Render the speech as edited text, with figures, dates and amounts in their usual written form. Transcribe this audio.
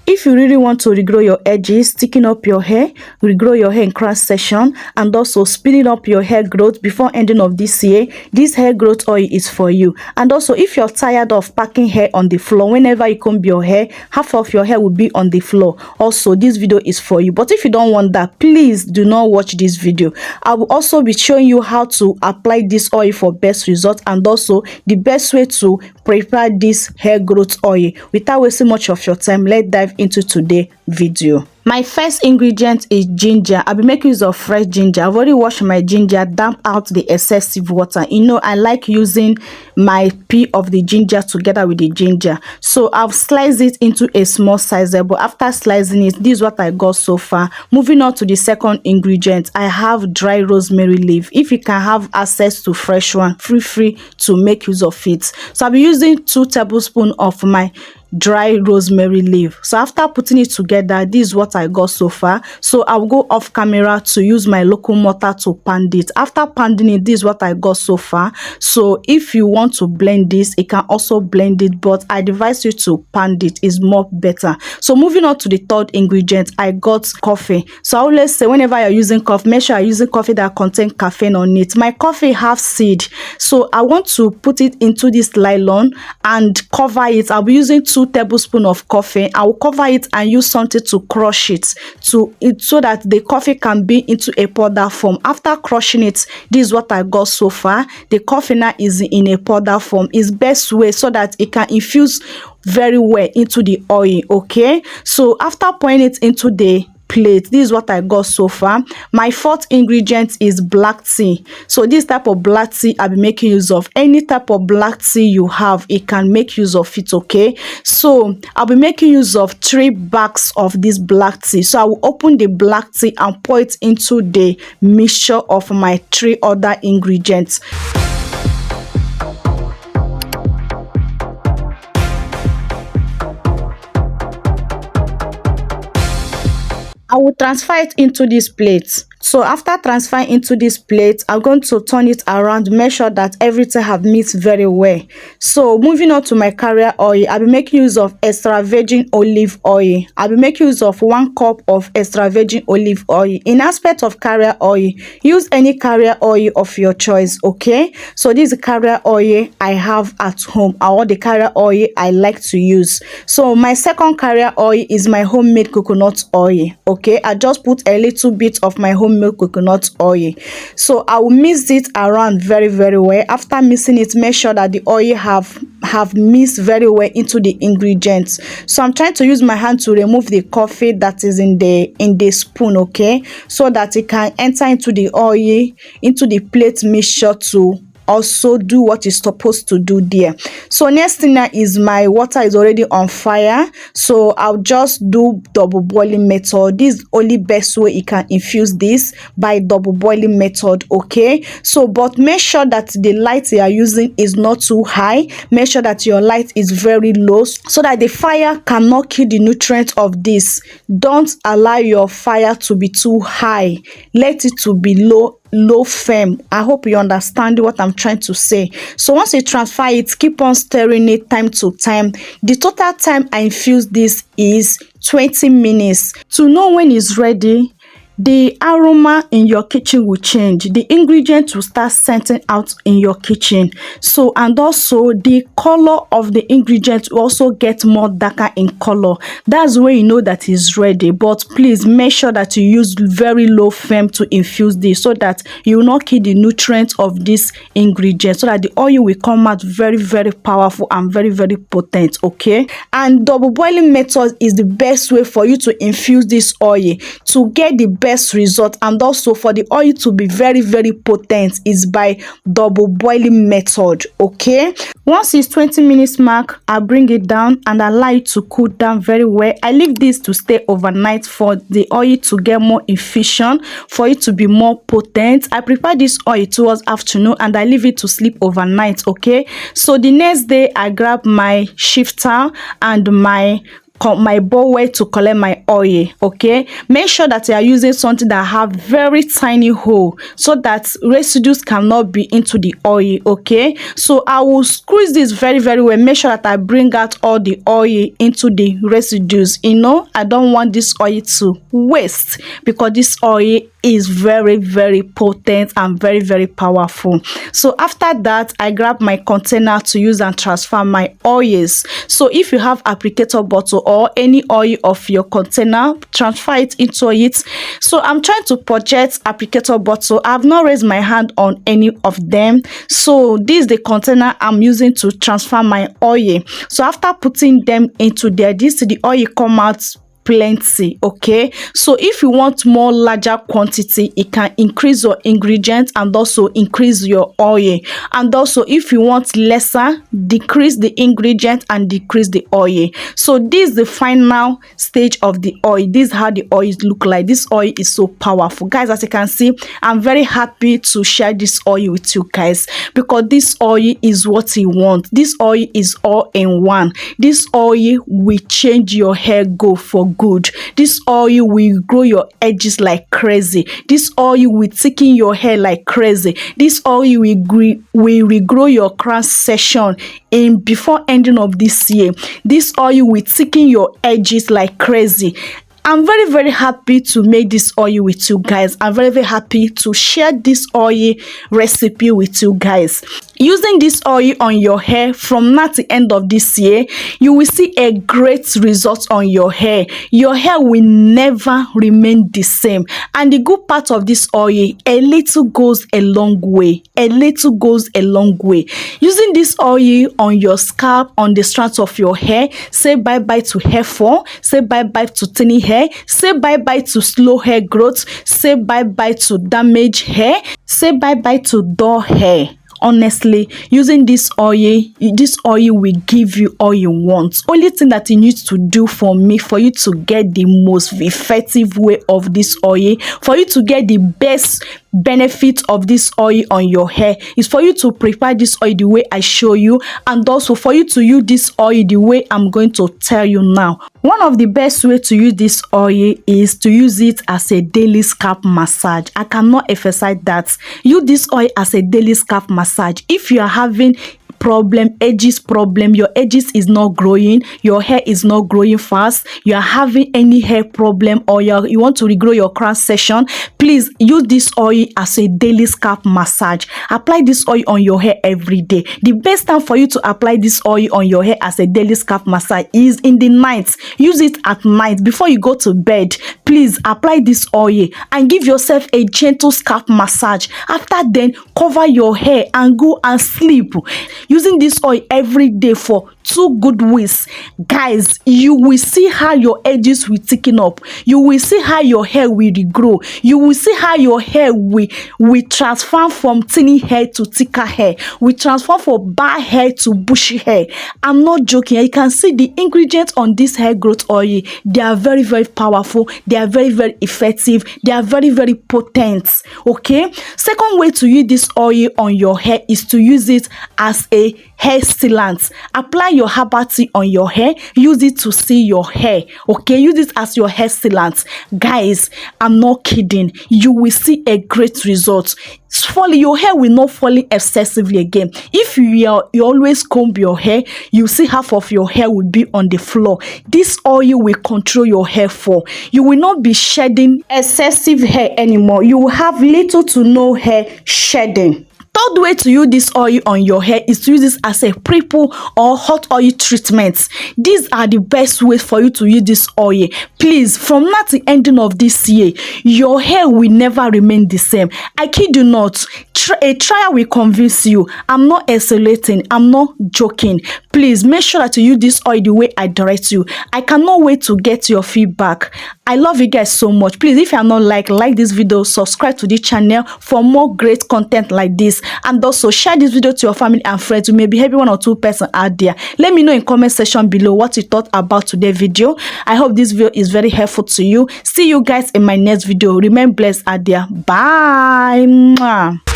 If you really want to regrow your edges, sticking up your hair, regrow your hair in crown section, and also speeding up your hair growth before ending of this year, this hair growth oil is for you. And also, if you're tired of packing hair on the floor, whenever you comb your hair, half of your hair will be on the floor. Also, this video is for you. But if you don't want that, please do not watch this video. I will also be showing you how to apply this oil for best results, and also the best way to prepare this hair growth oil. Without wasting much of your time, let's dive into today's video. My first ingredient is ginger. I'll be making use of fresh ginger. I've already washed my ginger, damp out the excessive water. You know, I like using my peel of the ginger together with the ginger. So I've sliced it into a small size, but after slicing it, this is what I got so far. Moving on to the second ingredient, I have dry rosemary leaf. If you can have access to fresh one, feel free to make use of it. So I'll be using 2 tablespoons of my dry rosemary leaf. So after putting it together, this is what I got so far. So I'll go off camera to use my local mortar to pound it. After pounding it, this is what I got so far. So if you want to blend this, you can also blend it, but I advise you to pound it, is more better. So moving on to the third ingredient, I got coffee. So I always say, whenever you're using coffee, make sure you're using coffee that contains caffeine on it. My coffee have seed, so I want to put it into this nylon and cover it. I'll be using 2 tablespoons of coffee. I will cover it and use something to crush it so that the coffee can be into a powder form. After crushing it, this is what I got so far. The coffee now is in a powder form. Is best way so that it can infuse very well into the oil. Okay, so after pouring it into the plate, this is what I got so far. My fourth ingredient is black tea. So this type of black tea I'll be making use of. Any type of black tea you have, it can make use of it. Okay, so I'll be making use of 3 bags of this black tea. So I will open the black tea and pour it into the mixture of my 3 other ingredients. I will transfer it into this plate. So after transferring into this plate, I'm going to turn it around, make sure that everything have mixed very well. So moving on to my carrier oil, I'll be making use of extra virgin olive oil. I'll be making use of 1 cup of extra virgin olive oil. In aspect of carrier oil, use any carrier oil of your choice. Okay, so this is carrier oil I have at home, or the carrier oil I like to use. So my second carrier oil is my homemade coconut oil. Okay, I just put a little bit of my homemade coconut oil. So I will mix it around very well. After mixing it, make sure that the oil have mixed very well into the ingredients. So I'm trying to use my hand to remove the coffee that is in the spoon. Okay, so that it can enter into the oil, into the plate mixture to also do what it's supposed to do there. So next thing now is my water is already on fire, so I'll just do double boiling method. This is only best way you can infuse this, by double boiling method. Okay, so but make sure that the light you are using is not too high. Make sure that your light is very low so that the fire cannot kill the nutrients of this. Don't allow your fire to be too high, let it to be low flame. I hope you understand what I'm trying to say. So once you transfer it, keep on stirring it time to time. The total time I infuse this is 20 minutes. To know when it's ready, the aroma in your kitchen will change. The ingredients will start scenting out in your kitchen. So, and also the color of the ingredients will also get more darker in color. That's where you know that it's ready. But please make sure that you use very low flame to infuse this, so that you will not kill the nutrients of this ingredient, so that the oil will come out very powerful and very potent. Okay, and double boiling method is the best way for you to infuse this oil to get the best result, and also for the oil to be very potent is by double boiling method. Okay, once it's 20 minutes mark, I bring it down and allow it to cool down very well. I leave this to stay overnight for the oil to get more efficient, for it to be more potent. I prepare this oil towards afternoon and I leave it to sleep overnight. Okay, so the next day I grab my shifter and my my bowl where to collect my oil. Okay, make sure that you are using something that have very tiny hole so that residues cannot be into the oil. Okay, so I will squeeze this very well, make sure that I bring out all the oil into the residues. You know, I don't want this oil to waste because this oil is very potent and very powerful. So after that, I grab my container to use and transfer my oils. So if you have applicator bottle or any oil of your container, transfer it into it. So I'm trying to purchase applicator bottle. I have not raised my hand on any of them. So this is the container I'm using to transfer my oil. So after putting them into there, this the oil come out plenty. Okay, so if you want more larger quantity, it can increase your ingredients and also increase your oil. And also if you want lesser, decrease the ingredient and decrease the oil. So this is the final stage of the oil. This is how the oil look like. This oil is so powerful, guys. As you can see, I'm very happy to share this oil with you guys because this oil is what you want. This oil is all in one. This oil will change your hair go for good. This oil will grow your edges like crazy. This oil will thicken your hair like crazy. This oil will regrow your crown section in before ending of this year. This oil will thicken your edges like crazy. I'm very happy to make this oil with you guys. I'm very happy to share this oil recipe with you guys. Using this oil on your hair from now to end of this year, you will see a great result on your hair. Your hair will never remain the same. And the good part of this oil, a little goes a long way. A little goes a long way. Using this oil on your scalp, on the strands of your hair, say bye-bye to hair fall, say bye-bye to thinning hair, say bye-bye to slow hair growth, say bye-bye to damaged hair, say bye-bye to dull hair. Honestly, using this oil will give you all you want. Only thing that you need to do for me, for you to get the most effective way of this oil, for you to get the best benefit of this oil on your hair, is for you to prepare this oil the way I show you, and also for you to use this oil the way I'm going to tell you now. One of the best way to use this oil is to use it as a daily scalp massage. I cannot emphasize that. Use this oil as a daily scalp massage. If you are having edges problem, your edges is not growing, your hair is not growing fast, you are having any hair problem, or you want to regrow your crown section, please use this oil as a daily scalp massage. Apply this oil on your hair every day. The best time for you to apply this oil on your hair as a daily scalp massage is in the night. Use it at night before you go to bed. Please apply this oil and give yourself a gentle scalp massage. After then, cover your hair and go and sleep. Using this oil every day for 2 good weeks, guys, you will see how your edges will thicken up. You will see how your hair will regrow. You will see how your hair will transform from thinning hair to thicker hair. We transform from bald hair to bushy hair. I'm not joking. You can see the ingredients on this hair growth oil. They are very powerful. They are very effective. They are very potent. Okay. Second way to use this oil on your hair is to use it as a hair sealant. Apply your herbal tea on your hair. Use it to seal your hair. Okay, use it as your hair sealant. Guys, I'm not kidding. You will see a great result. Your hair will not fall excessively again. If you always comb your hair, you see half of your hair will be on the floor. This oil will control your hair fall. You will not be shedding excessive hair anymore. You will have little to no hair shedding. Third way to use this oil on your hair is to use this as a pre-poo or hot oil treatment. These are the best ways for you to use this oil. Please, from now to ending of this year, your hair will never remain the same. I kid you not. A trial will convince you. I'm not isolating. I'm not joking. Please make sure that you use this oil the way I direct you. I cannot wait to get your feedback. I love you guys so much. Please, if you are not like this video, subscribe to the channel for more great content like this, and also share this video to your family and friends. You may be helping 1 or 2 person out there. Let me know in comment section below what you thought about today's video. I hope this video is very helpful to you. See you guys in my next video. Remain blessed out there. Bye. Mwah.